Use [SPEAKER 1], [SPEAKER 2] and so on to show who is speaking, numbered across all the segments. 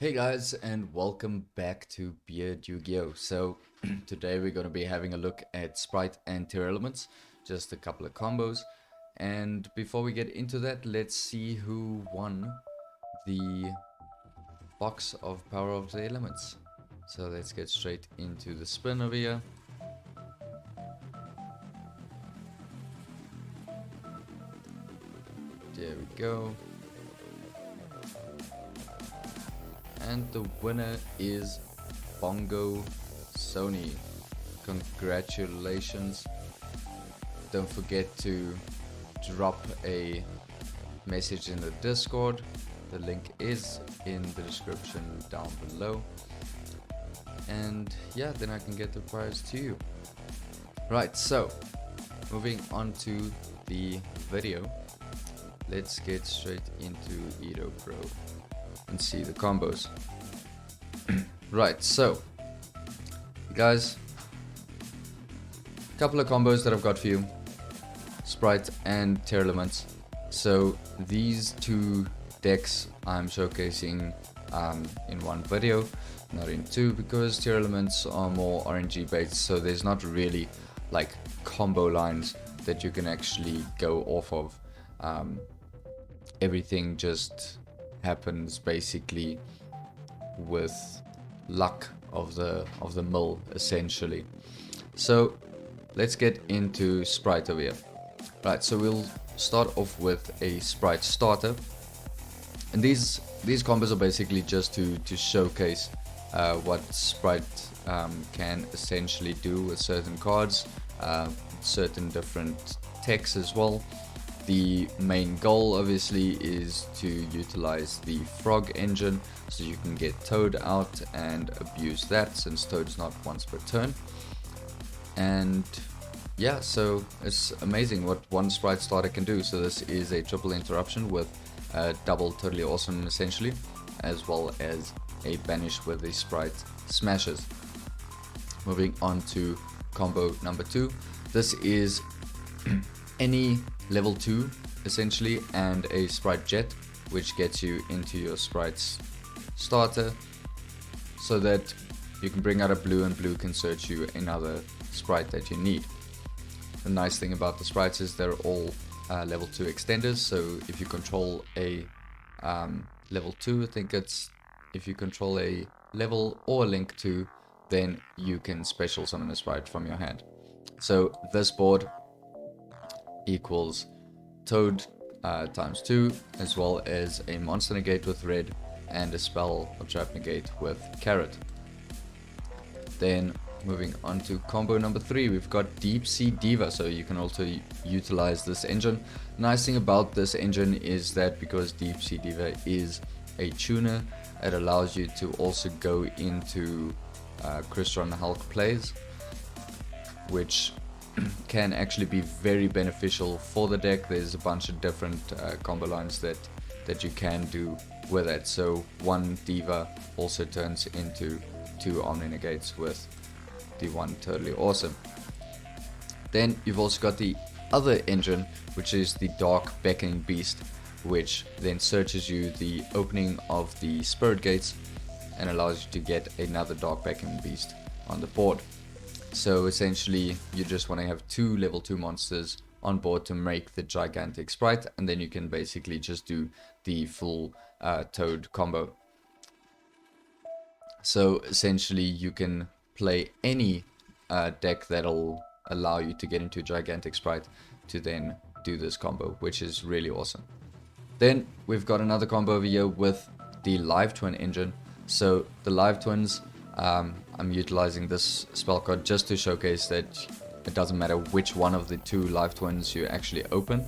[SPEAKER 1] Hey guys, and welcome back to BeardYGO. So today we're going to be having a look at Spright and TEARLAMENT, just a couple of combos. And before we get into that, let's see who won the box of Power of the Elements. So let's get straight into the spin over here. There we go. And the winner is Bongo Sony. Congratulations. Don't forget to drop a message in the Discord. The link is in the description down below. And yeah, then I can get the prize to you. Right, so moving on to the video. Let's get straight into Edo Pro and see the combos. Right, so guys, a couple of combos that I've got for you, Spright and TEARLAMENT. So these two decks I'm showcasing in one video, not in two, because TEARLAMENTs are more RNG based, so there's not really like combo lines that you can actually go off of. Everything just happens basically with luck of the mill, essentially. So let's get into Spright over here. Right, so we'll start off with a Spright starter, and these combos are basically just to showcase what Spright can essentially do with certain cards, certain different techs as well. The main goal obviously is to utilize the frog engine so you can get Toad out and abuse that, since Toad's not once per turn. And yeah, so it's amazing what one Spright starter can do. So this is a triple interruption with a double totally awesome essentially, as well as a banish with the Spright smashes. Moving on to combo number 2. This is any level 2 essentially and a Spright jet, which gets you into your Sprite's starter so that you can bring out a blue and blue can search you another Spright that you need. The nice thing about the Sprites is they're all level 2 extenders, so if you control a level 2, I think it's if you control a level or link 2, then you can special summon a Spright from your hand. So this board equals Toad times 2, as well as a monster negate with red and a spell or trap negate with carrot. Then moving on to combo number 3, we've got Deep Sea Diva, so you can also utilize this engine. Nice thing about this engine is that because Deep Sea Diva is a tuner, it allows you to also go into Crystron Hulk plays, which can actually be very beneficial for the deck. There's a bunch of different combo lines that you can do with it. So one Diva also turns into 2 Omni Negates with the one totally awesome. Then you've also got the other engine, which is the Dark Beckoning Beast, which then searches you the opening of the Spirit Gates and allows you to get another Dark Beckoning Beast on the board. So essentially you just want to have 2 level 2 monsters on board to make the gigantic Spright, and then you can basically just do the full Toad combo. So essentially you can play any deck that'll allow you to get into gigantic Spright to then do this combo, which is really awesome. Then we've got another combo over here with the Live Twin engine. So the Live Twins, I'm utilizing this spell card just to showcase that it doesn't matter which one of the 2 Live Twins you actually open,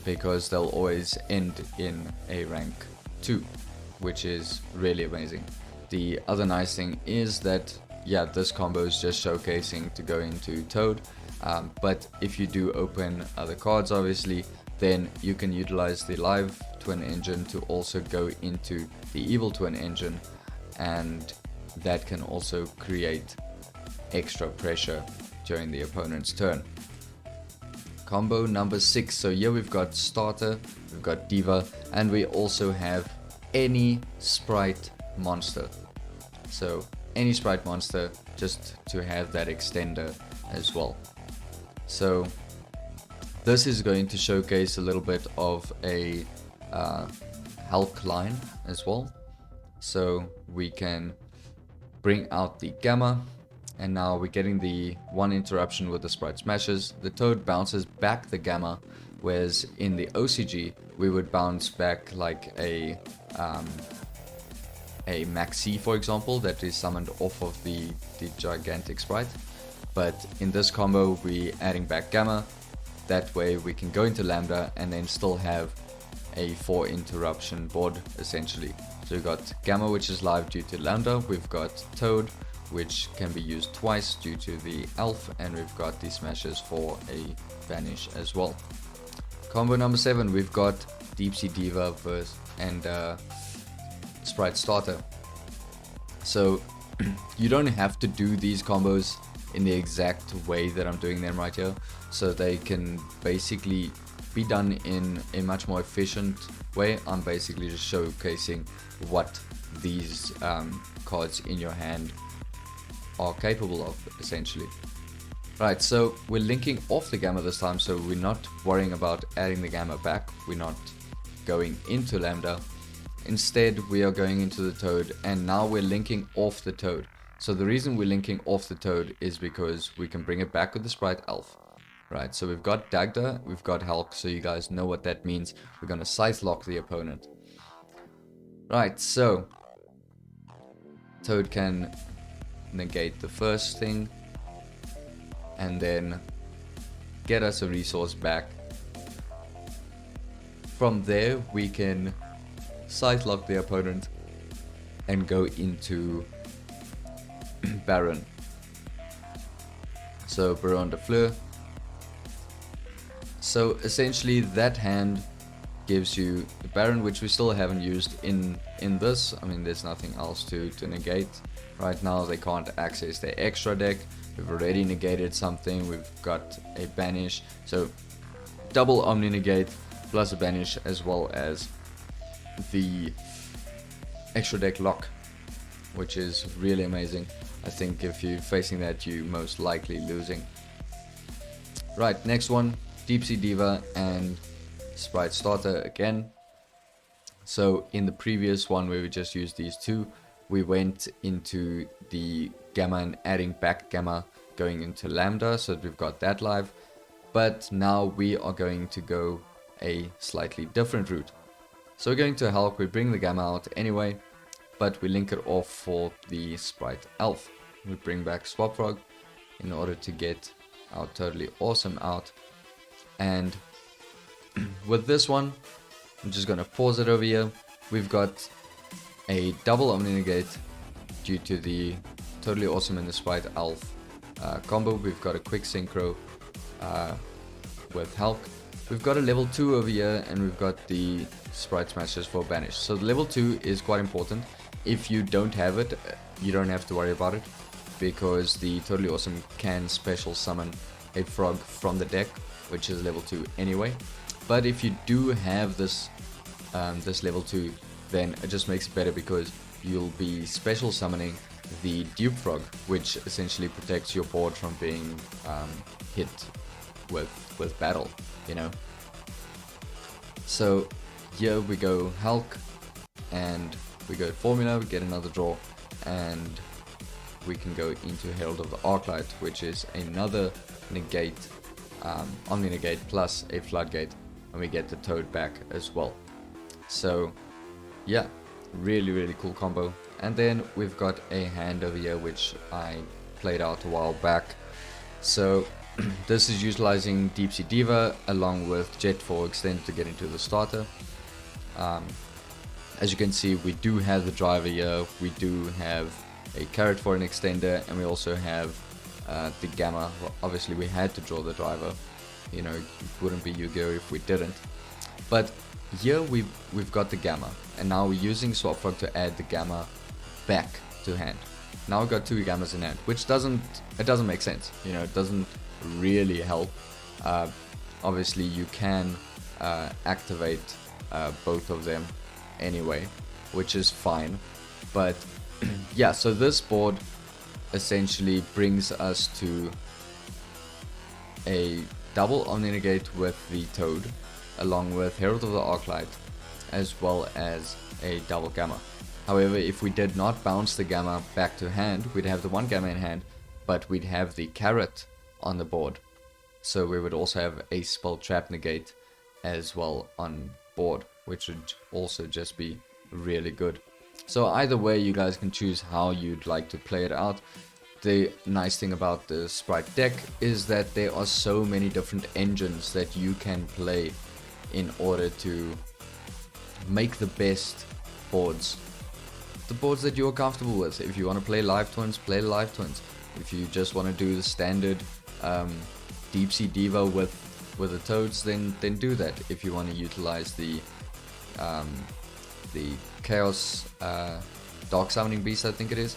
[SPEAKER 1] because they'll always end in a rank 2, which is really amazing. The other nice thing is that, yeah, this combo is just showcasing to go into Toad, but if you do open other cards obviously, then you can utilize the Live Twin engine to also go into the Evil Twin engine, and that can also create extra pressure during the opponent's turn. Combo number 6. So here we've got starter, we've got diva, and we also have any sprite monster. So any sprite monster, just to have that extender as well. So this is going to showcase a little bit of a Hulk line as well. So we can bring out the gamma, and now we're getting the one interruption with the sprite smashes. The toad bounces back the gamma, whereas in the OCG we would bounce back like a Maxi, for example, that is summoned off of the gigantic sprite. But in this combo we're adding back gamma. That way we can go into lambda and then still have a 4 interruption board essentially. So we've got gamma, which is live due to lambda, we've got toad, which can be used twice due to the elf, and we've got the smashes for a vanish as well. Combo number 7, we've got Deep Sea Diva and Spright Starter. So you don't have to do these combos in the exact way that I'm doing them right here, so they can basically be done in a much more efficient way. I'm basically just showcasing what these cards in your hand are capable of essentially. Right, so we're linking off the gamma this time, so we're not worrying about adding the gamma back, we're not going into lambda. Instead we are going into the toad, and now we're linking off the toad. So the reason we're linking off the toad is because we can bring it back with the sprite elf. Right, so we've got Dagda, we've got Hulk, so you guys know what that means. We're gonna scythe lock the opponent. Right, so toad can negate the first thing and then get us a resource back. From there we can scythe lock the opponent and go into Baron. So Baron de Fleur. So essentially that hand gives you the Baron, which we still haven't used in this. I mean, there's nothing else to negate. Right now they can't access their extra deck. We've already negated something. We've got a banish. So double Omni negate plus a banish, as well as the extra deck lock, which is really amazing. I think if you're facing that, you're most likely losing. Right, next one, Deep Sea Diva and Sprite Starter again. So in the previous one where we just used these two, we went into the gamma and adding back gamma, going into lambda, so that we've got that live. But now we are going to go a slightly different route. So we're going to Hulk, we bring the gamma out anyway, but we link it off for the Sprite Elf. We bring back Swap Frog in order to get our Totally Awesome out. And with this one, I'm just going to pause it over here. We've got a double Omni Negate due to the Totally Awesome and the Sprite Elf combo. We've got a quick synchro with Hulk. We've got a level 2 over here, and we've got the Sprite Smashes for Banish. So the level 2 is quite important. If you don't have it, you don't have to worry about it, because the Totally Awesome can special summon a frog from the deck, which is level 2 anyway. But if you do have this this level 2, then it just makes it better, because you'll be special summoning the Dupe Frog, which essentially protects your board from being hit with battle, you know. So here we go Hulk, and we go Formula, we get another draw, and we can go into Herald of the Arclight, which is another negate, Omni Negate plus a Floodgate, and we get the Toad back as well. So yeah, really cool combo. And then we've got a hand over here which I played out a while back. So this is utilizing Deep Sea Diva along with Jet for Extend to get into the starter. As you can see, we do have the driver here, we do have a carrot for an extender, and we also have the gamma. Well, obviously we had to draw the driver, you know, it wouldn't be Yu-Gi-Oh if we didn't. But here we've got the gamma, and now we're using Swap Frog to add the gamma back to hand. Now we've got 2 gammas in hand, which doesn't make sense, you know, it doesn't really help. obviously you can activate both of them anyway, which is fine. But yeah, so this board essentially brings us to a double Omni-Negate with the Toad, along with Herald of the Arclight, as well as a double Gamma. However, if we did not bounce the Gamma back to hand, we'd have the one Gamma in hand, but we'd have the Carrot on the board. So we would also have a Spell Trap Negate as well on board, which would also just be really good. So either way, you guys can choose how you'd like to play it out. The nice thing about the Spright deck is that there are so many different engines that you can play in order to make the best boards. The boards that you're comfortable with. If you want to play Live Twins, play Live Twins. If you just want to do the standard Deep Sea Diva with the Toads, then do that. If you want to utilize the Chaos Dark Summoning Beast, I think it is,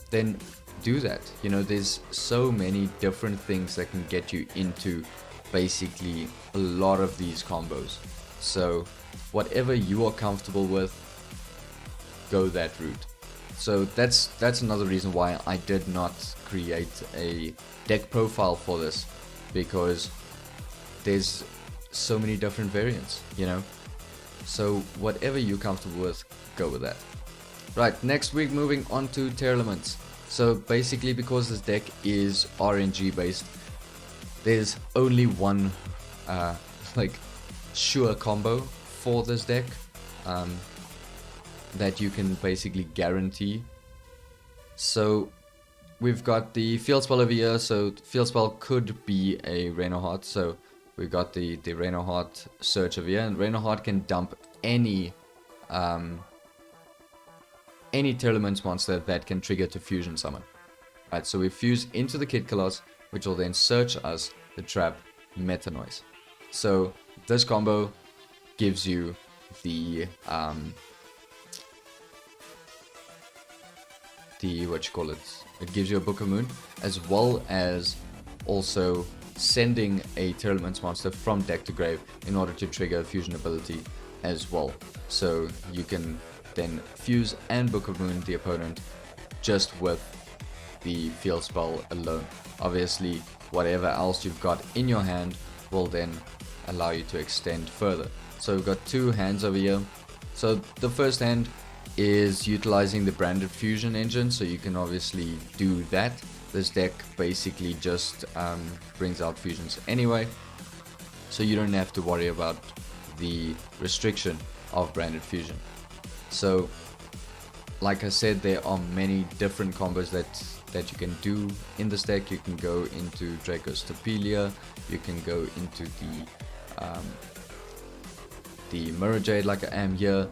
[SPEAKER 1] then do that. You know, there's so many different things that can get you into basically a lot of these combos. So whatever you are comfortable with, go that route. So that's another reason why I did not create a deck profile for this, because there's so many different variants, you know. So whatever you're comfortable with, go with that. Right, next week moving on to TEARLAMENTs. So basically, because this deck is RNG based, there's only one like sure combo for this deck that you can basically guarantee. So we've got the Field Spell over here. So Field Spell could be a Reinoheart. So we've got the Reinoheart search over here, and Reinoheart can dump any TEARLAMENT monster that can trigger to fusion summon. Right, so we fuse into the Kid Colossus, which will then search us the trap Meta Noise. So this combo gives you the it gives you a Book of Moon, as well as also sending a TEARLAMENT monster from deck to grave in order to trigger a fusion ability as well. So you can then fuse and Book of Moon the opponent just with the field spell alone. Obviously, whatever else you've got in your hand will then allow you to extend further. So we've got two hands over here. So the first hand is utilizing the branded fusion engine, so you can obviously do that. This deck basically just brings out fusions anyway, so you don't have to worry about the restriction of branded fusion. So like I said, there are many different combos that you can do in this deck. You can go into Draco's Topelia, you can go into the Mirror Jade like I am here.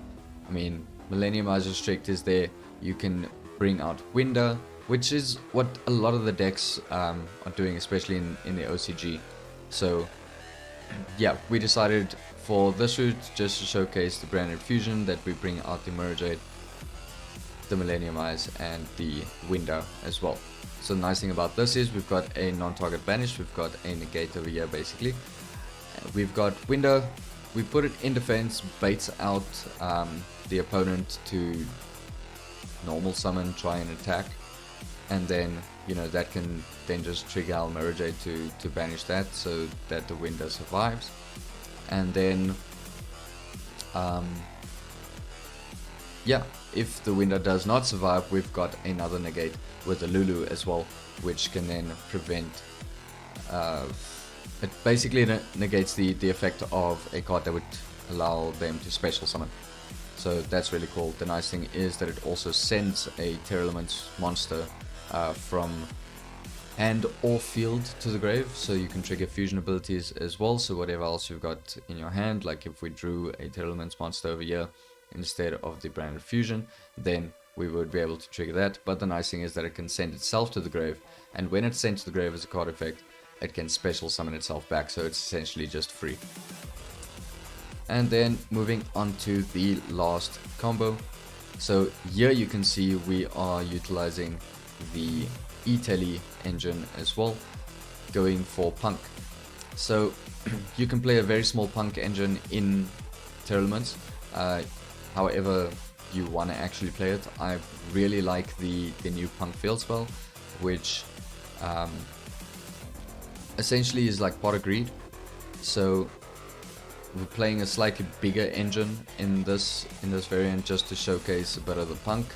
[SPEAKER 1] I mean, Millennium Eyes Restrict is there. You can bring out Winder, which is what a lot of the decks are doing, especially in the OCG. So yeah, we decided for this route just to showcase the branded fusion that we bring out the Mirror Jade, the Millennium Eyes, and the Winder as well. So the nice thing about this is we've got a non-target banish, we've got a negate over here basically. We've got Winder, we put it in defense, baits out the opponent to normal summon, try and attack, and then, you know, that can then just trigger our Mirror Jade to banish that, so that the Winder survives. And then yeah, if the Winder does not survive, we've got another negate with the Lulu as well, which can then prevent it basically negates the effect of a card that would allow them to special summon. So that's really cool. The nice thing is that it also sends a TEARLAMENT monster from hand or field to the grave, so you can trigger fusion abilities as well. So whatever else you've got in your hand, like if we drew a TEARLAMENT monster over here instead of the branded fusion, then we would be able to trigger that. But the nice thing is that it can send itself to the grave, and when it's sent to the grave as a card effect, it can special summon itself back, so it's essentially just free. And then moving on to the last combo. So here you can see we are utilizing the E-Tele engine as well, going for Punk. So you can play a very small punk engine in TEARLAMENT, however you want to actually play it. I really like the new punk field spell, which essentially is like Pot of Greed. So we're playing a slightly bigger engine in this variant, just to showcase a bit of the punk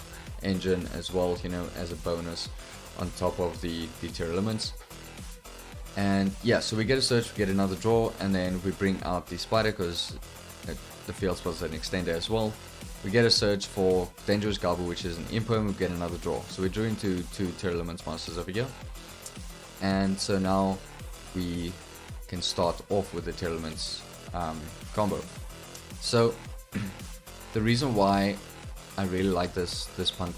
[SPEAKER 1] engine as well, you know, as a bonus on top of the TEARLAMENTs. And yeah, so we get a search, we get another draw, and then we bring out the spider because the field spells an extender as well. We get a search for Dangerous Garble, which is an imp, and we get another draw. So we drew into 2 TEARLAMENT monsters over here. And so now we can start off with the TEARLAMENTs combo. So the reason why I really like this punk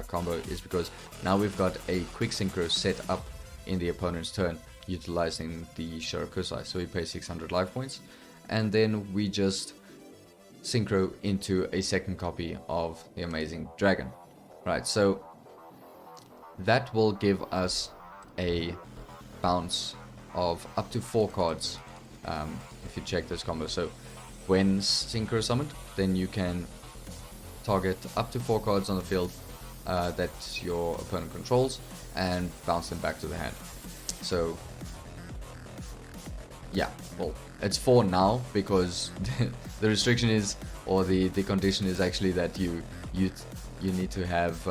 [SPEAKER 1] combo is because now we've got a quick synchro set up in the opponent's turn utilizing the Shirakusai. So we pay 600 life points, and then we just synchro into a second copy of the Amazing Dragon. Right, so that will give us a bounce of up to 4 cards if you check this combo. So when synchro summoned, then you can target up to 4 cards on the field that your opponent controls and bounce them back to the hand. So yeah, well, it's 4 now because the restriction is, or the condition is actually that you need to have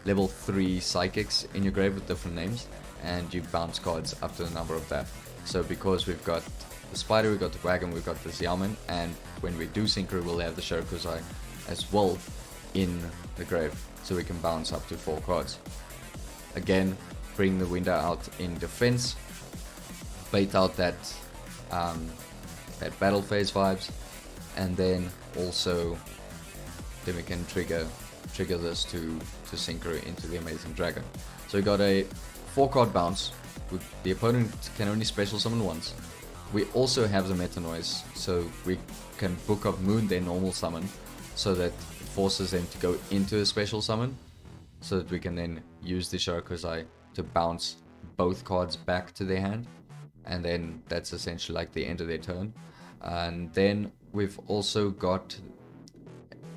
[SPEAKER 1] level 3 psychics in your grave with different names, and you bounce cards up to the number of that. So because we've got the spider, we've got the wagon, we've got the Xiaomen, and when we do synchro, we'll have the Shirakusai as well in the grave, so we can bounce up to 4 cards. Again, bring the window out in defense, bait out that battle phase vibes, and then also then we can trigger this to synchro into the Amazing Dragon. So we got a 4 card bounce. The opponent can only special summon once. We also have the meta noise, so we can book up Moon their normal summon, so that it forces them to go into a special summon, so that we can then use the Shirakusai to bounce both cards back to their hand, and then that's essentially like the end of their turn. And then we've also got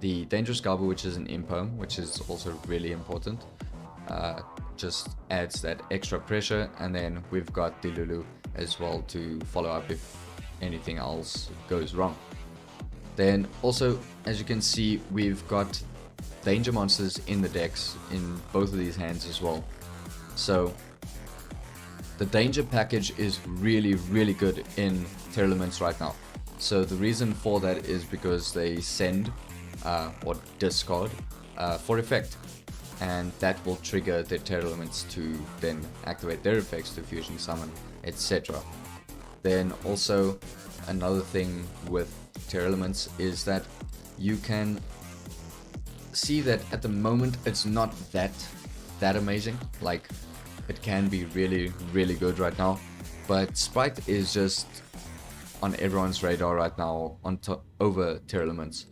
[SPEAKER 1] the Dangerous Garble, which is an imperm, which is also really important. Just adds that extra pressure, and then we've got the Lulu as well to follow up if anything else goes wrong. Then also, as you can see, we've got danger monsters in the decks in both of these hands as well. So the danger package is really good in TEARLAMENTs right now. So the reason for that is because they send or discard for effect, and that will trigger the TEARLAMENTs to then activate their effects to fusion summon, etc. Then also another thing with TEARLAMENTs is that you can see that at the moment it's not that amazing. Like, it can be really good right now, but Spright is just on everyone's radar right now over TEARLAMENTs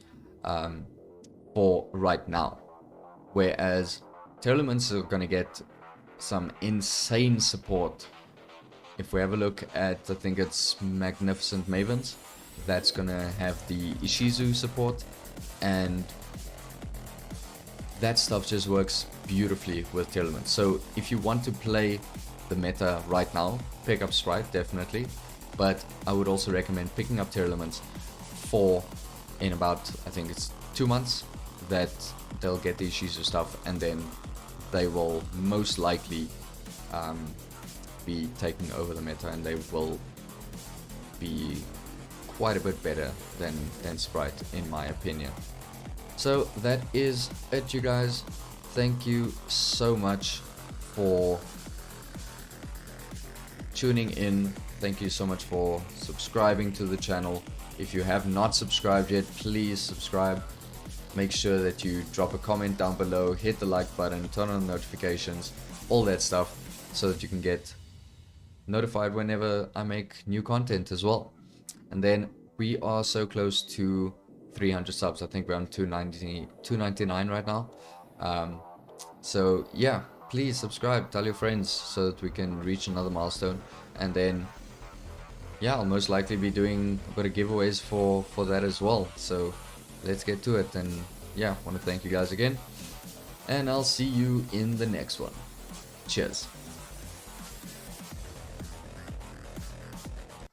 [SPEAKER 1] for right now. Whereas TEARLAMENTs are gonna get some insane support. If we have a look at, I think it's Magnificent Mavens, that's gonna have the Ishizu support, and that stuff just works beautifully with TEARLAMENT. So if you want to play the meta right now, pick up Spright, definitely. But I would also recommend picking up TEARLAMENTs for, in about, I think it's 2 months, that they'll get the Ishizu stuff, and then they will most likely be taking over the meta, and they will be quite a bit better than Spright, in my opinion. So that is it, you guys. Thank you so much for tuning in. Thank you so much for subscribing to the channel. If you have not subscribed yet, please subscribe. Make sure that you drop a comment down below, hit the like button, turn on notifications, all that stuff, so that you can get notified whenever I make new content as well. And then we are so close to 300 subs. I think we're on 299 right now. So yeah, please subscribe, tell your friends, so that we can reach another milestone. And then yeah, I'll most likely be doing a bit of giveaways for that as well. So let's get to it. And yeah, want to thank you guys again, and I'll see you in the next one. Cheers.